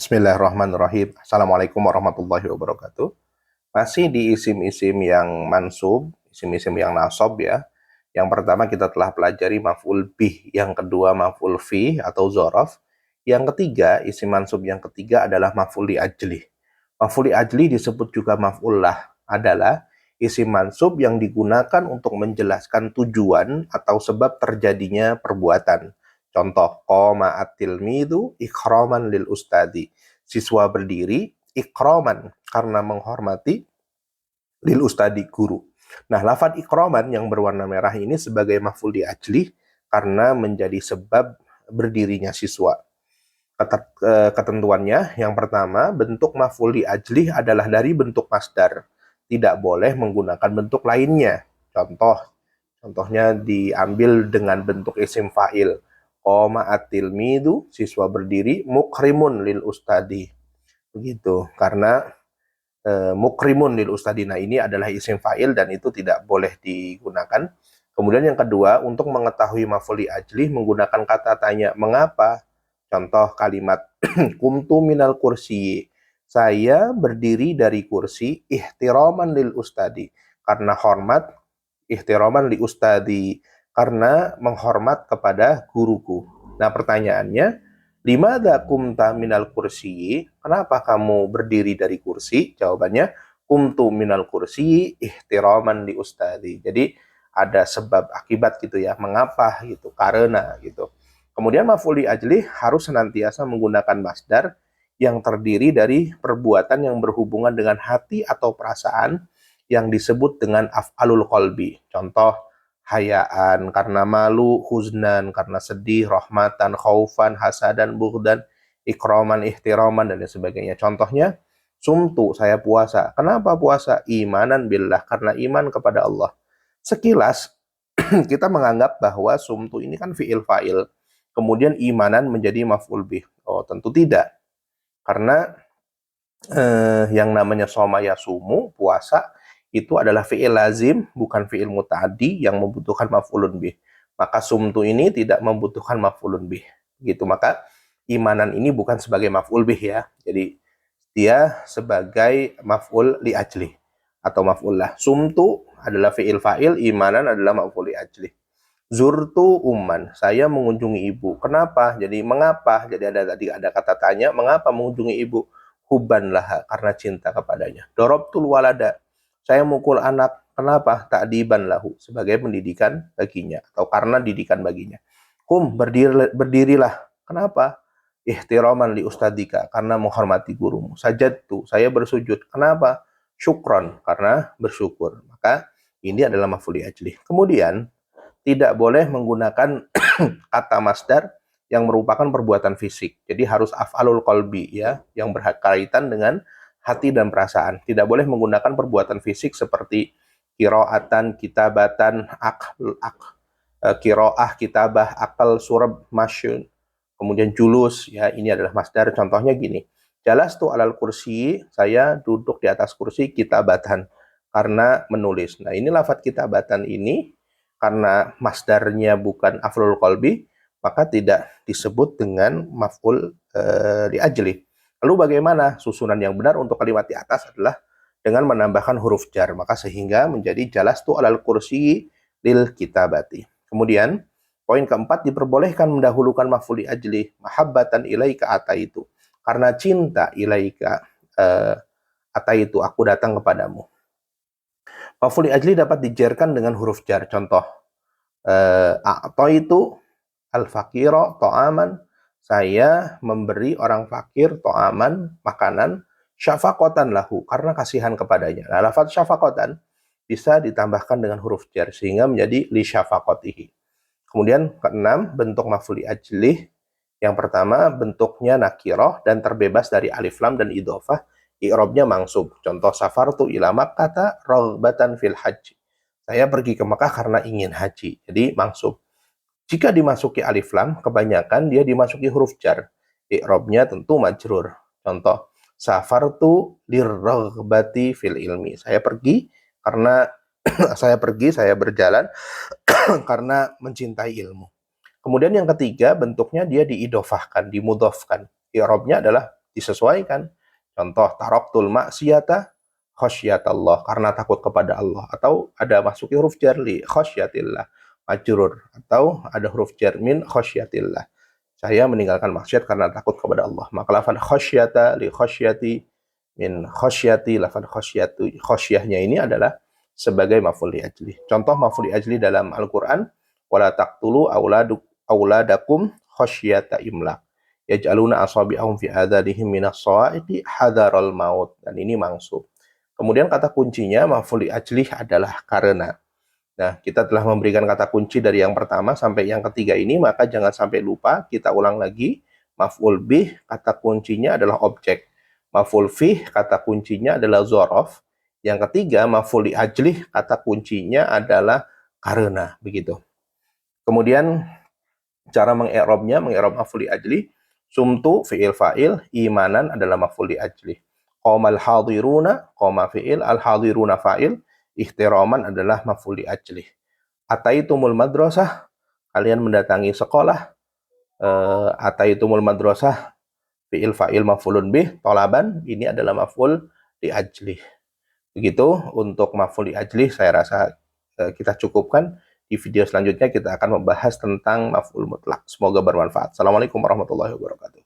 Bismillahirrahmanirrahim. Assalamualaikum warahmatullahi wabarakatuh. Masih di isim-isim yang mansub, isim-isim yang nasab ya. Yang pertama kita telah pelajari maf'ul bih, yang kedua maf'ul fi atau zorof. Yang ketiga, isim mansub yang ketiga adalah maf'ul li ajli. Maf'ul li ajli disebut juga maf'ul lah, adalah isim mansub yang digunakan untuk menjelaskan tujuan atau sebab terjadinya perbuatan. Contoh, qoma at-tilmidu ikraman lil ustadi. Siswa berdiri ikroman karena menghormati lil ustadi guru. Nah, lafadz ikroman yang berwarna merah ini sebagai maf'ul di ajli karena menjadi sebab berdirinya siswa. Ketentuannya, yang pertama, bentuk maf'ul di ajli adalah dari bentuk masdar. Tidak boleh menggunakan bentuk lainnya. Contohnya diambil dengan bentuk isim fa'il. Qoma at-tilmidu, siswa berdiri, mukrimun lil ustadi. Begitu, karena mukrimun lil ustadina ini adalah isim fa'il dan itu tidak boleh digunakan. Kemudian yang kedua, untuk mengetahui maf'ul li ajli menggunakan kata tanya mengapa. Contoh kalimat kumtu minal kursi. Saya berdiri dari kursi ihtiraman lil ustadi, karena hormat, ihtiraman li ustadi, karena menghormat kepada guruku. Nah, pertanyaannya, limada kumta minal kursi? Kenapa kamu berdiri dari kursi? Jawabannya, kumtu minal kursi ihtiraman li ustadi. Jadi ada sebab akibat gitu ya, mengapa gitu, karena gitu. Kemudian maf'ul li ajli harus senantiasa menggunakan masdar yang terdiri dari perbuatan yang berhubungan dengan hati atau perasaan yang disebut dengan af'alul qalbi. Contoh, hayaan karena malu, huznan karena sedih, rahmatan, khaufan, hasadan, bughdan, ikroman, ihtiraman, dan lain sebagainya. Contohnya, sumtu, saya puasa. Kenapa puasa? Imanan billah, karena iman kepada Allah. Sekilas, kita menganggap bahwa sumtu ini kan fi'il fa'il. Kemudian imanan menjadi maf'ul bih. Oh, tentu tidak. Karena yang namanya soma yasumu, puasa, itu adalah fi'il lazim, bukan fi'il muta'addi yang membutuhkan maf'ulun bih. Maka sumtu ini tidak membutuhkan maf'ulun bih. Gitu, maka imanan ini bukan sebagai maf'ul bih ya. Jadi dia sebagai maf'ul li ajli atau maf'ul lah. Sumtu adalah fi'il fa'il, imanan adalah maf'ul li ajli. Zurtu umman, saya mengunjungi ibu. Kenapa? Jadi mengapa? Jadi ada kata tanya, mengapa mengunjungi ibu? Hubban laha, karena cinta kepadanya. Dorobtul walada, saya mukul anak. Kenapa? Ta'diban lahu, sebagai pendidikan baginya atau karena didikan baginya. Berdirilah. Kenapa? Ihtiraman li ustadika, karena menghormati gurumu. Sajadtu, saya bersujud. Kenapa? Syukron, karena bersyukur. Maka ini adalah maf'ul li ajli. Kemudian tidak boleh menggunakan kata masdar yang merupakan perbuatan fisik. Jadi harus af'alul qalbi ya, yang berkaitan dengan hati dan perasaan. Tidak boleh menggunakan perbuatan fisik seperti qiraatan, kitabatan, qiraah, kitabah, akal, surab, masyun. Kemudian julus ya, ini adalah masdar. Contohnya gini. Jalastu alal kursi, saya duduk di atas kursi kitabatan karena menulis. Nah, ini lafadz kitabatan ini karena masdarnya bukan af'alul qalbi, maka tidak disebut dengan maf'ul li ajli. Lalu bagaimana susunan yang benar untuk kalimat di atas adalah dengan menambahkan huruf jar, maka sehingga menjadi jalastu alal kursi lil kitabati. Kemudian poin keempat, diperbolehkan mendahulukan maf'ul li ajli, mahabbatan ilaika ataitu, karena cinta ilaika ataitu, aku datang kepadamu. Maf'ul li ajli dapat dijarkan dengan huruf jar. Contoh, itu al-fakiro to'aman, saya memberi orang fakir to'aman, makanan, syafakotan lahu, karena kasihan kepadanya. Nah, lafaz syafakotan bisa ditambahkan dengan huruf jar sehingga menjadi li syafakotihi. Kemudian keenam, bentuk maf'ul li ajli. Yang pertama, bentuknya nakiroh dan terbebas dari alif lam dan idhofah. I'robnya mangsub. Contoh, safartu ila makkata raghbatan fil haji. Saya pergi ke Mekah karena ingin haji. Jadi mangsub. Jika dimasuki alif lam, kebanyakan dia dimasuki huruf jar. I'robnya tentu majrur. Contoh, safartu lirraghbati fil ilmi. Saya pergi karena saya berjalan karena mencintai ilmu. Kemudian yang ketiga, bentuknya dia diidofahkan, dimudhofkan. I'robnya adalah disesuaikan. Contoh, taraktul maksiyata khasyatallah, karena takut kepada Allah. Atau ada masuk huruf jar li khasyatillah, majrur. Atau ada huruf jar min khasyatillah. Saya meninggalkan maksiat karena takut kepada Allah. Maka lafaz khasyata li khasyati min khasyati, lafaz khasyatu khasyahnya ini adalah sebagai maf'ul li ajli. Contoh maf'ul li ajli dalam Al-Qur'an, wala taqtulu auladakum khasyata imlaq. Yaj'aluna asabi'ahum fi adhanihim minas sawa'iqi hadaral maut. Dan ini mansub. Kemudian kata kuncinya maf'ul li ajli adalah karena. Nah, kita telah memberikan kata kunci dari yang pertama sampai yang ketiga ini, maka jangan sampai lupa, kita ulang lagi. Maf'ul bih, kata kuncinya adalah objek. Maf'ul fih, kata kuncinya adalah zorof. Yang ketiga, maf'ul li ajlih, kata kuncinya adalah karena. Begitu. Kemudian, cara mengi'rabnya, mengi'rab maf'ul li ajlih, sumtu fi'il fa'il, imanan adalah maf'ul li ajlih. Qomal hadiruna, qoma fi'il, al-hadiruna fa'il, ihtiraman adalah maf'ul li ajlih. Ataitumul madrasah, kalian mendatangi sekolah. Ataitumul madrasah, fi'il fa'il maf'ulun bih, tolaban, ini adalah maf'ul li ajlih. Begitu untuk maf'ul li ajlih, saya rasa kita cukupkan. Di video selanjutnya kita akan membahas tentang maf'ul mutlak. Semoga bermanfaat. Assalamualaikum warahmatullahi wabarakatuh.